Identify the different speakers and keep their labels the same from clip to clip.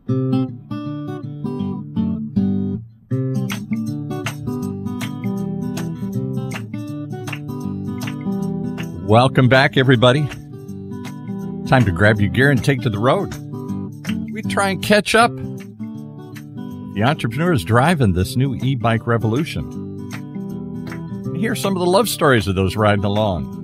Speaker 1: Welcome back, everybody. Time to grab your gear and take to the road. We try and catch up. The entrepreneurs driving this new EBike Revolution. And hear some of the love stories of those riding along.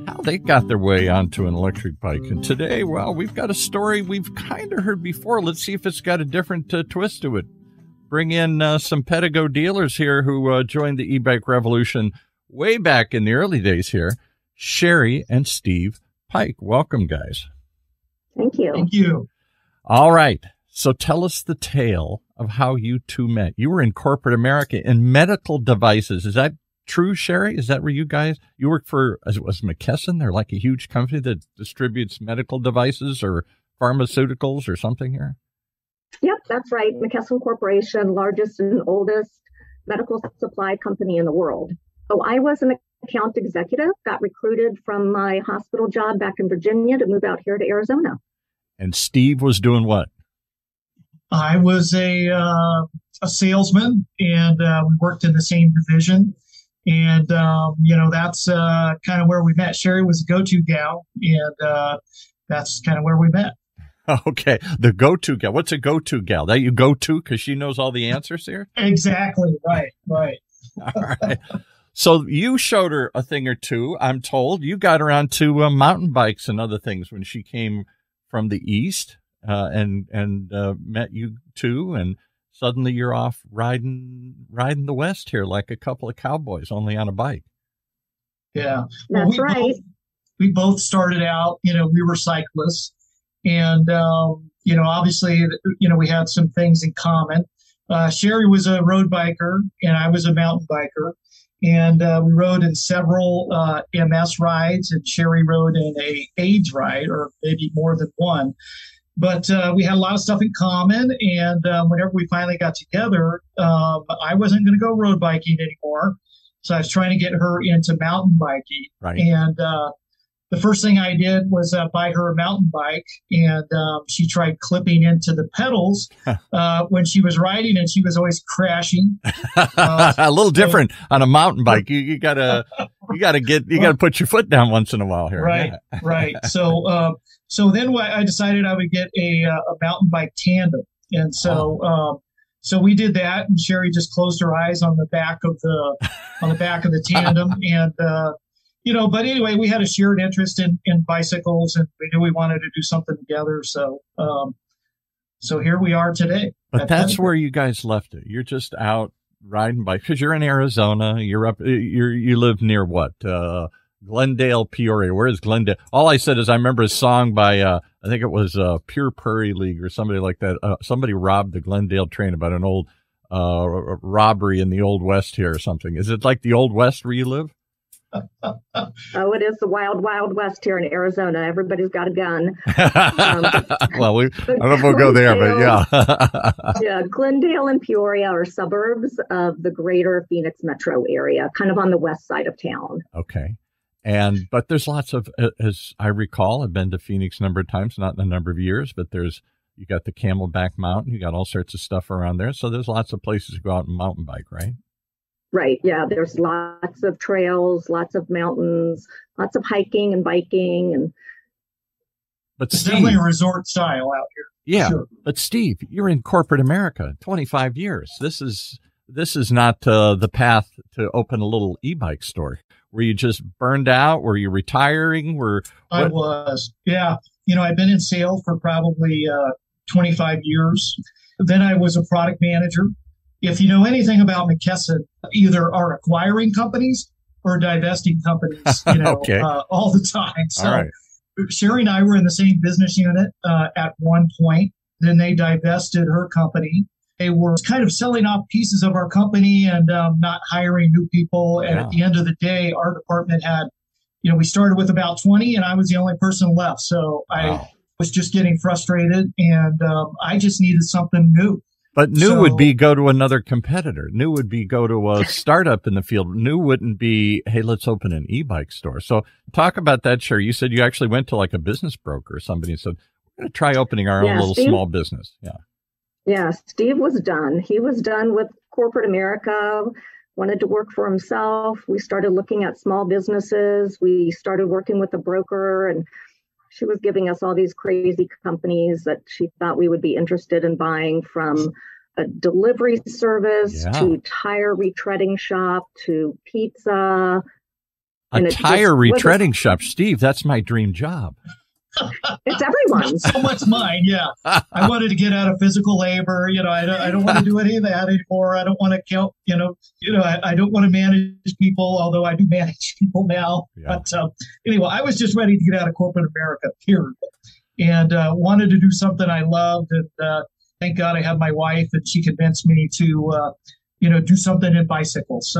Speaker 1: How they got their way onto an electric bike. And today, well, we've got a story we've kind of heard before. Let's see if it's got a different twist to it. Bring in some Pedego dealers here who joined the EBike Revolution way back in the early days here. Sherry and Steve Pike. Welcome, guys.
Speaker 2: Thank you.
Speaker 3: Thank you.
Speaker 1: All right. So tell us the tale of how you two met. You were in corporate America in medical devices. Is that true, Sherry? Is that where you work for, as it was McKesson? They're like a huge company that distributes medical devices or pharmaceuticals or something here?
Speaker 2: Yep, that's right. McKesson Corporation, largest and oldest medical supply company in the world. So I was an account executive, got recruited from my hospital job back in Virginia to move out here to Arizona.
Speaker 1: And Steve was doing what?
Speaker 3: I was a salesman, and we worked in the same division. And, that's kind of where we met. Sherry was a go-to gal, and that's kind of where we met.
Speaker 1: Okay. The go-to gal. What's a go-to gal? That you go to because she knows all the answers here?
Speaker 3: Exactly. Right.
Speaker 1: All right. So you showed her a thing or two, I'm told. You got her onto mountain bikes and other things when she came from the East and met you two, and suddenly you're off riding the West here like a couple of cowboys, only on a bike.
Speaker 3: Yeah.
Speaker 2: That's right.
Speaker 3: We both started out, we were cyclists, and, obviously, we had some things in common. Sherry was a road biker and I was a mountain biker. And we rode in several MS rides, and Sherry rode in a AIDS ride, or maybe more than one. But we had a lot of stuff in common. And whenever we finally got together, I wasn't going to go road biking anymore. So I was trying to get her into mountain biking.
Speaker 1: Right.
Speaker 3: And the first thing I did was buy her a mountain bike, and she tried clipping into the pedals when she was riding, and she was always crashing.
Speaker 1: A little different on a mountain bike. You gotta put your foot down once in a while here.
Speaker 3: Right,
Speaker 1: yeah.
Speaker 3: Right. So then I decided I would get a mountain bike tandem, and so we did that, and Sherry just closed her eyes on the back of the tandem, and. But anyway, we had a shared interest in bicycles, and we knew we wanted to do something together. So here we are today.
Speaker 1: But that's where you guys left it. You're just out riding bikes because you're in Arizona. You live near what? Glendale-Peoria. Where is Glendale? All I said is I remember a song by, I think it was Pure Prairie League or somebody like that. Somebody robbed the Glendale train about an old robbery in the Old West here or something. Is it like the Old West where you live?
Speaker 2: Oh, it is the wild, wild west here in Arizona. Everybody's got a gun.
Speaker 1: Well, I don't know if we'll go there, but yeah.
Speaker 2: Yeah, Glendale and Peoria are suburbs of the greater Phoenix metro area, kind of on the west side of town.
Speaker 1: Okay. But there's lots of, as I recall, I've been to Phoenix a number of times, not in a number of years, but you got the Camelback Mountain, you got all sorts of stuff around there. So there's lots of places to go out and mountain bike, right?
Speaker 2: Right. Yeah. There's lots of trails, lots of mountains, lots of hiking and biking.
Speaker 3: But it's definitely a resort style out here.
Speaker 1: Yeah.
Speaker 3: Sure.
Speaker 1: But Steve, you're in corporate America, 25 years. This is not the path to open a little e-bike store. Were you just burned out? Were you retiring?
Speaker 3: I was. Yeah. I've been in sales for probably 25 years. Then I was a product manager. If you know anything about McKesson, either are acquiring companies or divesting companies,
Speaker 1: okay.
Speaker 3: All the time. So
Speaker 1: all right.
Speaker 3: Sherry and I were in the same business unit at one point. Then they divested her company. They were kind of selling off pieces of our company and not hiring new people. And at the end of the day, our department had, we started with about 20 and I was the only person left. So I was just getting frustrated and I just needed something new.
Speaker 1: But new would be go to another competitor. New would be go to a startup in the field. New wouldn't be, hey, let's open an e-bike store. So talk about that, Sherry. You said you actually went to like a business broker or somebody and said, going to try opening our own little small business. Yeah.
Speaker 2: Yeah, Steve was done. He was done with corporate America, wanted to work for himself. We started looking at small businesses. We started working with a broker, and she was giving us all these crazy companies that she thought we would be interested in buying, from a delivery service to tire retreading shop to pizza.
Speaker 1: A tire retreading shop. Steve, that's my dream job.
Speaker 2: It's everyone's.
Speaker 3: So much mine, yeah. I wanted to get out of physical labor. I don't want to do any of that anymore. I don't want to count, I don't want to manage people, although I do manage people now. Yeah. But anyway, I was just ready to get out of corporate America, period. And wanted to do something I loved. And thank God I had my wife, and she convinced me to, do something in bicycles.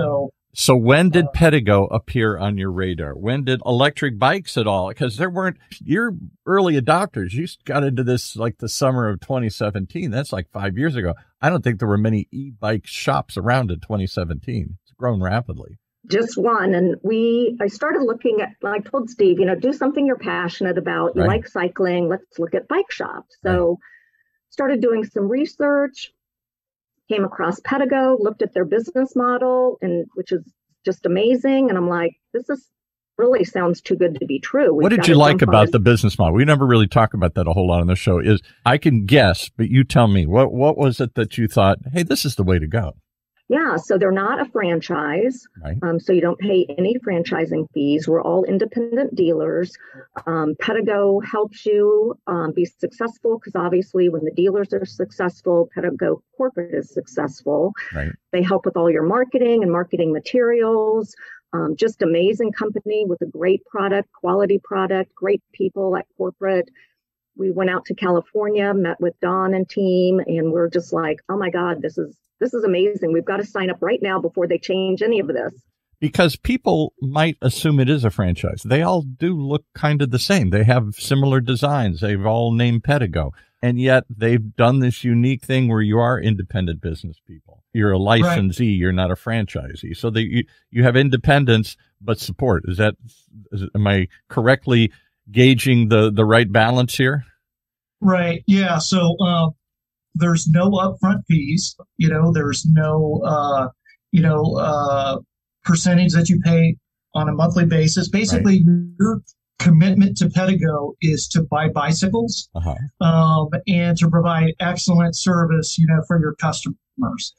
Speaker 1: So when did Pedego appear on your radar? When did electric bikes at all? Because you're early adopters. You got into this like the summer of 2017. That's like 5 years ago. I don't think there were many e-bike shops around in 2017. It's grown rapidly.
Speaker 2: Just one. And I started looking at, I told Steve, do something you're passionate about. You like cycling. Let's look at bike shops. So started doing some research. Came across Pedego, looked at their business model, and which is just amazing. And I'm like, this really sounds too good to be true.
Speaker 1: What did you like about the business model? We never really talk about that a whole lot on the show. I can guess, but you tell me, what was it that you thought, hey, this is the way to go?
Speaker 2: Yeah, so they're not a franchise, right. So you don't pay any franchising fees. We're all independent dealers. Pedego helps you be successful, because obviously when the dealers are successful, Pedego corporate is successful. Right. They help with all your marketing and marketing materials. Just amazing company with a great product, quality product, great people at corporate. We went out to California, met with Don and team, and we're just like, oh my God, this is amazing. We've got to sign up right now before they change any of this.
Speaker 1: Because people might assume it is a franchise. They all do look kind of the same. They have similar designs. They've all named Pedego. And yet they've done this unique thing where you are independent business people. You're a licensee. Right. You're not a franchisee. So that you have independence, but support. Am I correctly gauging the right balance here?
Speaker 3: Right. Yeah. So, there's no upfront fees, there's no, percentage that you pay on a monthly basis. Basically, your commitment to Pedego is to buy bicycles, and to provide excellent service, for your customers.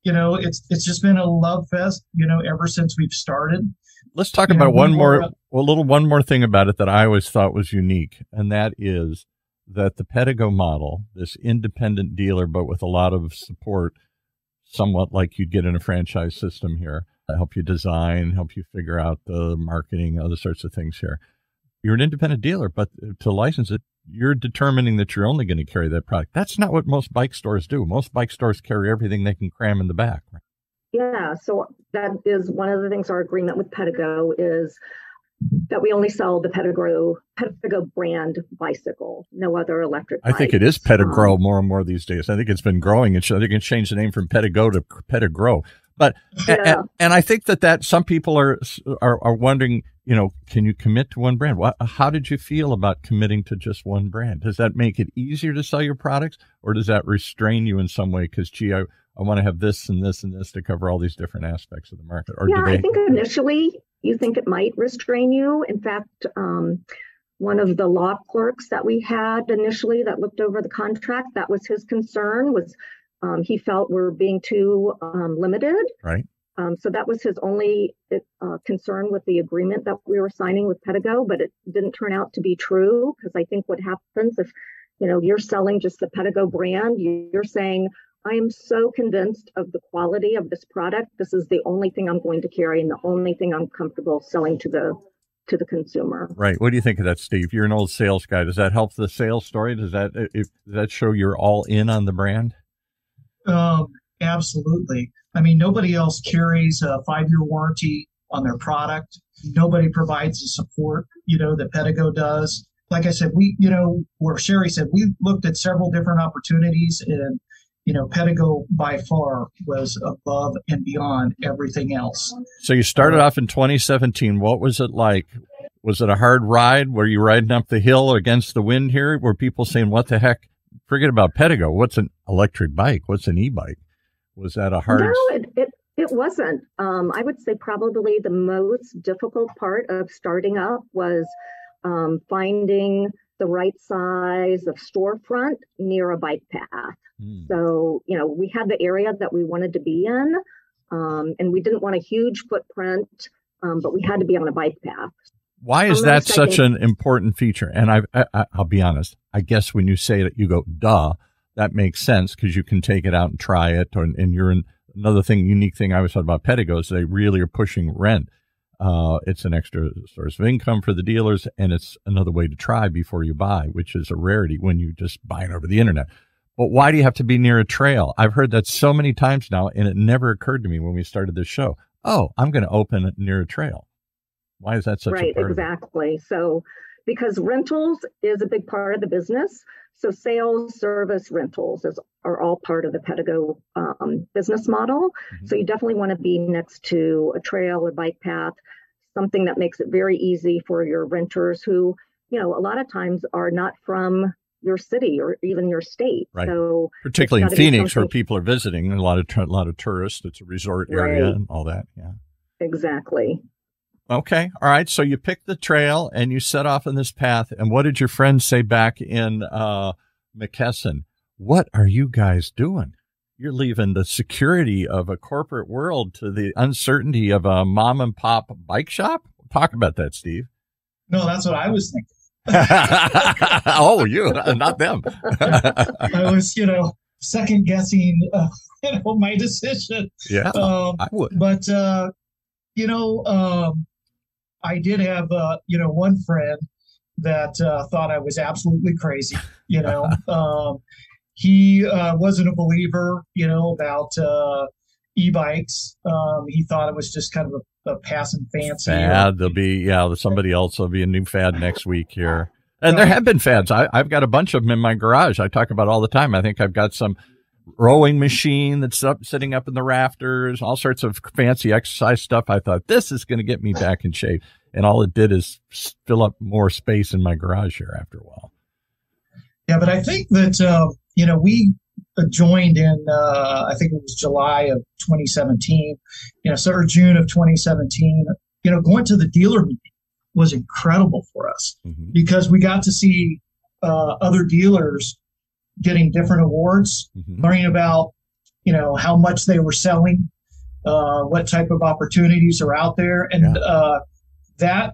Speaker 3: It's just been a love fest, ever since we've started.
Speaker 1: Let's talk about one more thing about it that I always thought was unique, and that is that the Pedego model, this independent dealer, but with a lot of support, somewhat like you'd get in a franchise system here, help you design, help you figure out the marketing, other sorts of things here. You're an independent dealer, but to license it, you're determining that you're only going to carry that product. That's not what most bike stores do. Most bike stores carry everything they can cram in the back.
Speaker 2: Yeah, so that is one of the things our agreement with Pedego is that we only sell the Pedego brand bicycle, no other electric bikes.
Speaker 1: I think it is Pedego more and more these days. I think it's been growing. I think it can change the name from Pedego to Pedego. But and I think that some people are wondering, can you commit to one brand? How did you feel about committing to just one brand? Does that make it easier to sell your products, or does that restrain you in some way? Because, I want to have this and this and this to cover all these different aspects of the market. Or
Speaker 2: I think initially you think it might restrain you. In fact, one of the law clerks that we had initially that looked over the contract, that was his concern, was he felt we're being too limited. Right. So that was his only concern with the agreement that we were signing with Pedego, but it didn't turn out to be true, because I think what happens if, you're selling just the Pedego brand, you're saying, I am so convinced of the quality of this product. This is the only thing I'm going to carry and the only thing I'm comfortable selling to the consumer.
Speaker 1: Right. What do you think of that, Steve? You're an old sales guy. Does that help the sales story? Does that show you're all in on the brand?
Speaker 3: Absolutely. I mean, nobody else carries a 5-year warranty on their product. Nobody provides the support, that Pedego does. Like I said, where Sherry said, we looked at several different opportunities, and Pedego by far was above and beyond everything else.
Speaker 1: So you started off in 2017. What was it like Was it a hard ride? Were you riding up the hill against the wind here? Were people saying, what the heck? Forget about Pedego. What's an electric bike? What's an e-bike? Was that a hard?
Speaker 2: No, it wasn't. I would say probably the most difficult part of starting up was finding the right size of storefront near a bike path. So, we had the area that we wanted to be in, and we didn't want a huge footprint, but we had to be on a bike path.
Speaker 1: Why is that such an important feature? And I'll be honest, I guess when you say it, you go, duh, that makes sense because you can take it out and try it. And you're in another unique thing I always thought about Pedego is they really are pushing rent. It's an extra source of income for the dealers, and it's another way to try before you buy, which is a rarity when you just buy it over the internet. But why do you have to be near a trail? I've heard that so many times now, and it never occurred to me when we started this show. Oh, I'm going to open it near a trail. Why is that such a part of it?
Speaker 2: Right, exactly. So because rentals is a big part of the business, so sales, service, rentals are all part of the Pedego business model. Mm-hmm. So you definitely want to be next to a trail or bike path, something that makes it very easy for your renters who, a lot of times are not from your city or even your state.
Speaker 1: Right.
Speaker 2: So
Speaker 1: particularly in Phoenix where people are visiting, a lot of tourists. It's a resort area and all that. Yeah.
Speaker 2: Exactly.
Speaker 1: Okay. All right. So you picked the trail and you set off on this path. And what did your friends say back in McKesson? What are you guys doing? You're leaving the security of a corporate world to the uncertainty of a mom and pop bike shop? Talk about that, Steve.
Speaker 3: No, that's what I was thinking.
Speaker 1: Oh, you, not them.
Speaker 3: I was, second guessing, my decision.
Speaker 1: Yeah, I would.
Speaker 3: But, I did have, one friend that thought I was absolutely crazy. He wasn't a believer, about e-bikes. He thought it was just kind of a passing fancy.
Speaker 1: Fad. There'll be, somebody else will be a new fad next week here. And there have been fads. I've got a bunch of them in my garage. I talk about all the time. I think I've got some rowing machine that's sitting up in the rafters, all sorts of fancy exercise stuff. I thought this is going to get me back in shape. And all it did is fill up more space in my garage here after a while.
Speaker 3: Yeah, but I think that, we joined in, I think it was July of 2017, or June of 2017, going to the dealer meeting was incredible for us because we got to see other dealers getting different awards, learning about, how much they were selling, what type of opportunities are out there. And that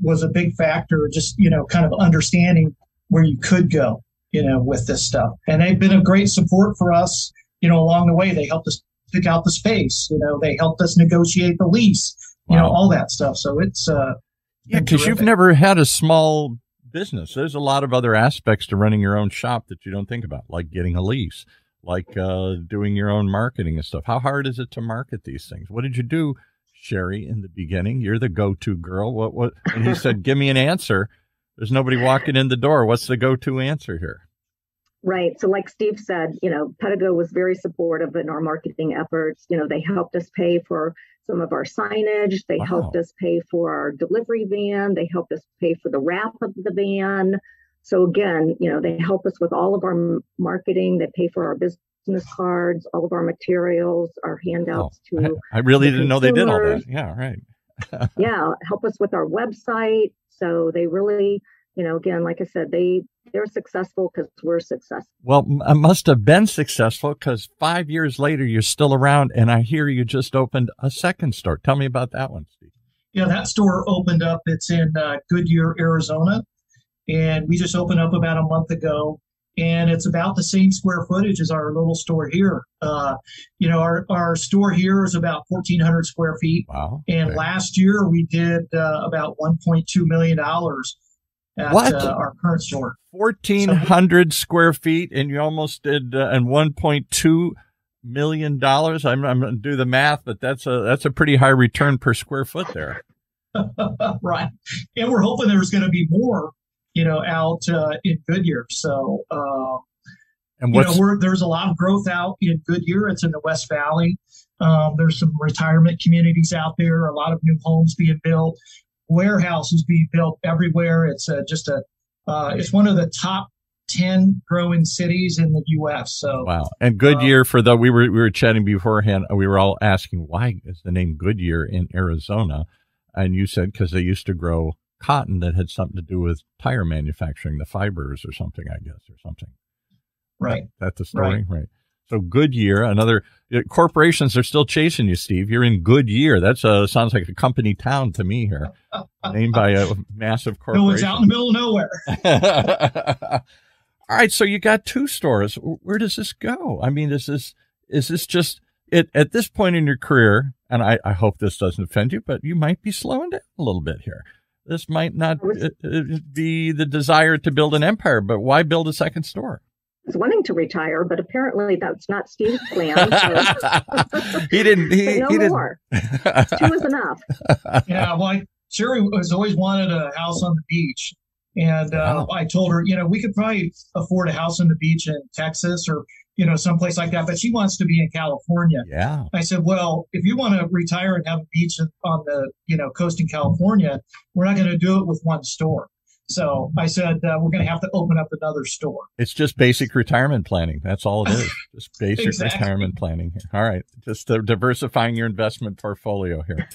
Speaker 3: was a big factor, just, kind of understanding where you could go, with this stuff. And they've been a great support for us, along the way. They helped us pick out the space, they helped us negotiate the lease, all that stuff. So it's,
Speaker 1: because you've never had a small business. There's a lot of other aspects to running your own shop that you don't think about, like getting a lease, like doing your own marketing and stuff. How hard is it to market these things? What did you do, Sherry, in the beginning? You're the go-to girl. What? And he said, give me an answer. There's nobody walking in the door. What's the go-to answer here?
Speaker 2: Right. So like Steve said, Pedego was very supportive in our marketing efforts. They helped us pay for some of our signage. They helped us pay for our delivery van. They helped us pay for the wrap of the van. So again, they help us with all of our marketing. They pay for our business cards, all of our materials, our handouts to
Speaker 1: I really didn't know they did all that. Yeah, right.
Speaker 2: Yeah, help us with our website. So they really, again, like I said, they're successful because we're successful.
Speaker 1: Well, I must have been successful because 5 years later, you're still around, and I hear you just opened a second store. Tell me about that one, Steve.
Speaker 3: Yeah, that store opened up. It's in Goodyear, Arizona, and we just opened up about a month ago, and it's about the same square footage as our little store here. Our store here is about 1,400 square feet.
Speaker 1: Wow.
Speaker 3: And last year we did about $1.2 million at our current store.
Speaker 1: 1,400 square feet, and you almost did and $1.2 million. I'm going to do the math, but that's a pretty high return per square foot there.
Speaker 3: Right. And we're hoping there's going to be more, out in Goodyear. So, and there's a lot of growth out in Goodyear. It's in the West Valley. There's some retirement communities out there, a lot of new homes being built. warehouses being built everywhere. It's it's one of the top 10 growing cities in the U.S. So
Speaker 1: wow. And Goodyear, we were chatting beforehand. We were all asking, why is the name Goodyear in Arizona? And you said because they used to grow cotton that had something to do with tire manufacturing, the fibers or something, I guess, or something.
Speaker 3: Right.
Speaker 1: That's the story, right? So Goodyear, corporations are still chasing you, Steve. You're in Goodyear. That sounds like a company town to me here, named by a massive corporation.
Speaker 3: No, it's out in the middle of nowhere.
Speaker 1: All right, so you got 2 stores. Where does this go? I mean, is this just it at this point in your career? And I hope this doesn't offend you, but you might be slowing down a little bit here. This might not be the desire to build an empire, but why build a second store?
Speaker 2: I was wanting to retire, but apparently that's not Steve's plan. So.
Speaker 1: He didn't. He didn't.
Speaker 2: More. 2 is enough.
Speaker 3: Yeah, well, Sherry has always wanted a house on the beach. And I told her, we could probably afford a house on the beach in Texas or, someplace like that. But she wants to be in California.
Speaker 1: Yeah.
Speaker 3: I said, well, if you want to retire and have a beach on the, coast in California, we're not going to do it with one store. So I said, we're going to have to open up another store.
Speaker 1: It's just basic retirement planning. That's all it is. Just basic
Speaker 3: Exactly.
Speaker 1: retirement planning. All right. Just diversifying your investment portfolio here.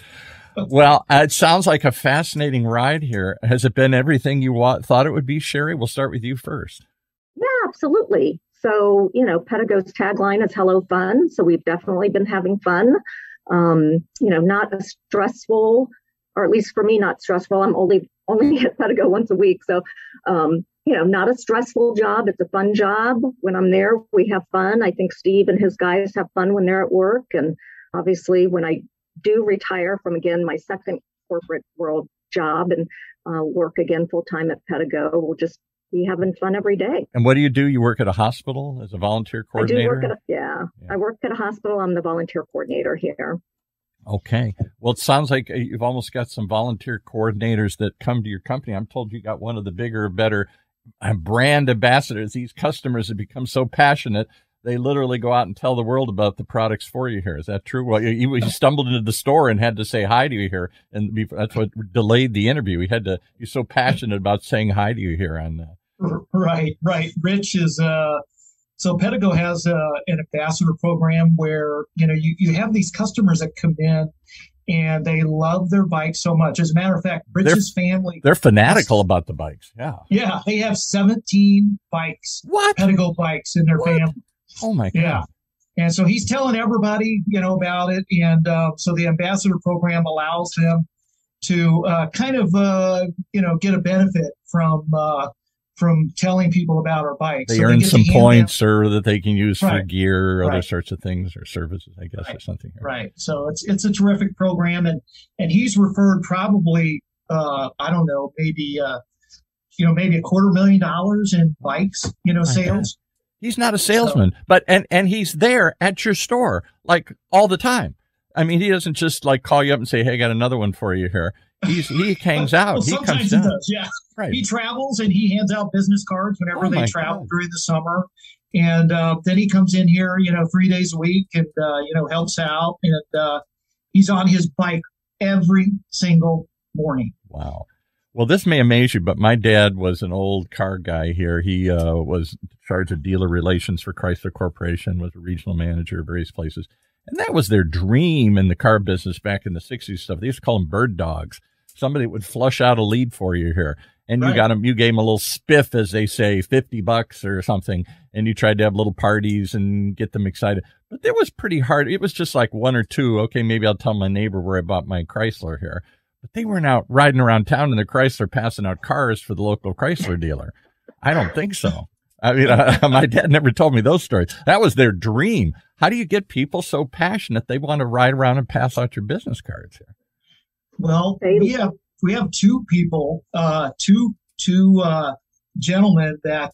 Speaker 1: Well, it sounds like a fascinating ride here. Has it been everything you thought it would be, Sherry? We'll start with you first.
Speaker 2: Yeah, absolutely. So, Pedego's tagline is hello fun. So we've definitely been having fun. Not a stressful, or at least for me, not stressful. I'm only at Pedego once a week. So, not a stressful job. It's a fun job. When I'm there, we have fun. I think Steve and his guys have fun when they're at work. And obviously when I do retire from, again, my second corporate world job and work again full-time at Pedego, we'll just be having fun every day.
Speaker 1: And what do? You work at a hospital as a volunteer coordinator?
Speaker 2: I do work I work at a hospital. I'm the volunteer coordinator here.
Speaker 1: Okay. Well, it sounds like you've almost got some volunteer coordinators that come to your company. I'm told you got one of the bigger, better brand ambassadors. These customers have become so passionate, they literally go out and tell the world about the products for you here. Is that true? Well, you stumbled into the store and had to say hi to you here, and that's what delayed the interview. You're so passionate about saying hi to you here on.
Speaker 3: Right. Rich is, so Pedego has an ambassador program where, you have these customers that come in and they love their bikes so much. As a matter of fact, Rich's family.
Speaker 1: They're fanatical about the bikes. Yeah.
Speaker 3: Yeah. They have 17 bikes.
Speaker 1: What?
Speaker 3: Pedego bikes in their family.
Speaker 1: Oh my God.
Speaker 3: Yeah. And so he's telling everybody, about it. And so the ambassador program allows them to get a benefit from telling people about our bikes.
Speaker 1: They earn some points or that they can use for gear or other sorts of things or services, I guess, or something.
Speaker 3: Right. So it's a terrific program. And he's referred probably, I don't know, maybe $250,000 in bikes, sales.
Speaker 1: He's not a salesman, but and he's there at your store like all the time. I mean, he doesn't just like call you up and say, "Hey, I got another one for you here." He hangs out.
Speaker 3: Well,
Speaker 1: he
Speaker 3: sometimes
Speaker 1: comes
Speaker 3: he
Speaker 1: down.
Speaker 3: does. Yeah,
Speaker 1: right.
Speaker 3: He travels and he hands out business cards whenever they travel during the summer, and then he comes in here, 3 days a week and helps out, and he's on his bike every single morning.
Speaker 1: Wow. Well, this may amaze you, but my dad was an old car guy here. He was in charge of dealer relations for Chrysler Corporation, was a regional manager of various places. And that was their dream in the car business back in the 60s stuff. They used to call them bird dogs. Somebody would flush out a lead for you here. And you gave them a little spiff, as they say, $50 or something. And you tried to have little parties and get them excited. But it was pretty hard. It was just like one or two. Okay, maybe I'll tell my neighbor where I bought my Chrysler here. But they weren't out riding around town in the Chrysler passing out cars for the local Chrysler dealer. I don't think so. I mean, my dad never told me those stories. That was their dream. How do you get people so passionate they want to ride around and pass out your business cards here?
Speaker 3: Well, we have two people, two gentlemen that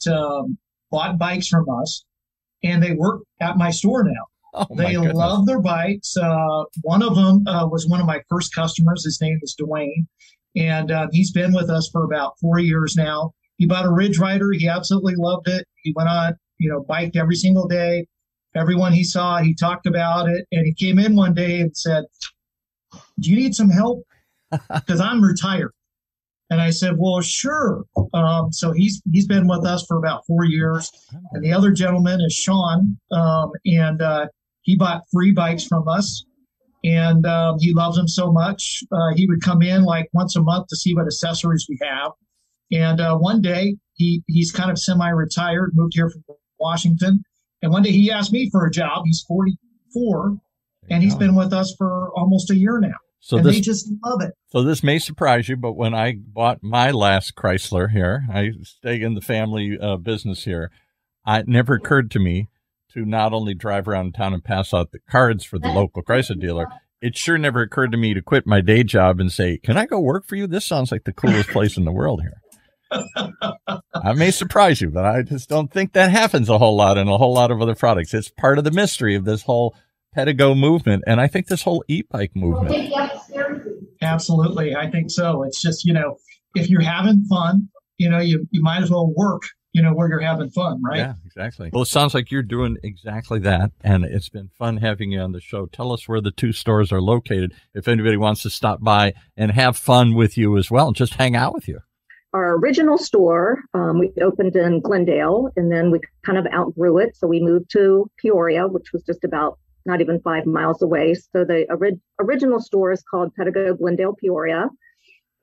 Speaker 3: bought bikes from us, and they work at my store now.
Speaker 1: Oh,
Speaker 3: they love their bikes. One of them was one of my first customers. His name is Dwayne, and he's been with us for about 4 years now. He bought a Ridge Rider. He absolutely loved it. He went on, biked every single day. Everyone he saw, he talked about it. And he came in one day and said, "Do you need some help? Because I'm retired." And I said, well, sure. So he's been with us for about 4 years. And the other gentleman is Sean. And he bought 3 bikes from us. And he loves them so much. He would come in like once a month to see what accessories we have. And one day, he's kind of semi-retired, moved here from Washington. And one day he asked me for a job. He's 44, and he's been with us for almost a year now. So they just love it.
Speaker 1: So this may surprise you, but when I bought my last Chrysler here, I stay in the family business here. It never occurred to me to not only drive around town and pass out the cards for the local Chrysler dealer. It sure never occurred to me to quit my day job and say, can I go work for you? This sounds like the coolest place in the world here. I may surprise you, but I just don't think that happens a whole lot in a whole lot of other products. It's part of the mystery of this whole Pedego movement, and I think this whole e-bike movement.
Speaker 3: Absolutely. I think so. It's just, if you're having fun, you might as well work, where you're having fun, right?
Speaker 1: Yeah, exactly. Well, it sounds like you're doing exactly that, and it's been fun having you on the show. Tell us where the 2 stores are located if anybody wants to stop by and have fun with you as well, and just hang out with you.
Speaker 2: Our original store, we opened in Glendale, and then we kind of outgrew it. So we moved to Peoria, which was just about not even 5 miles away. So the original store is called Pedego Glendale-Peoria.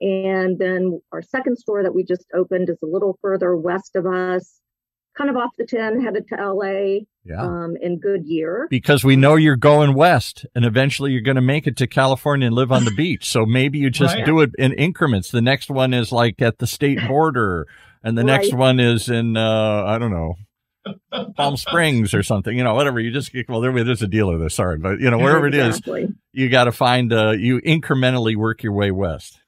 Speaker 2: And then our second store that we just opened is a little further west of us, kind of off the 10, headed to LA, in Goodyear.
Speaker 1: Because we know you're going west, and eventually you're going to make it to California and live on the beach. So maybe you just do it in increments. The next one is like at the state border, and the next one is in, I don't know, Palm Springs or something, whatever. You just, there's a deal of this, sorry, but, wherever it is, you got to find, you incrementally work your way west.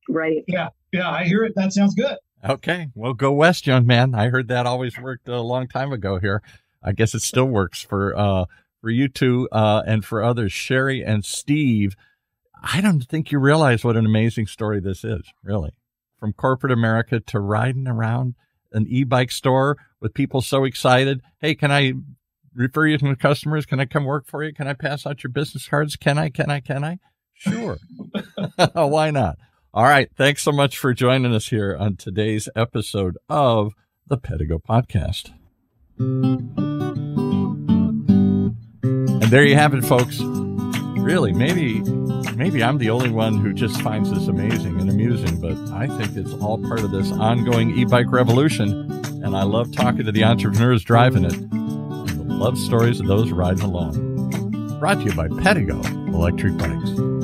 Speaker 2: Right.
Speaker 3: Yeah, I hear it. That sounds good.
Speaker 1: Okay. Well, go west, young man. I heard that always worked a long time ago here. I guess it still works for you two and for others. Sherry and Steve, I don't think you realize what an amazing story this is, really. From corporate America to riding around an e-bike store with people so excited. Hey, can I refer you to customers? Can I come work for you? Can I pass out your business cards? Can I? Sure. Why not? All right. Thanks so much for joining us here on today's episode of the Pedego Podcast. And there you have it, folks. Really, maybe I'm the only one who just finds this amazing and amusing, but I think it's all part of this ongoing e-bike revolution. And I love talking to the entrepreneurs driving it and the love stories of those riding along. Brought to you by Pedego Electric Bikes.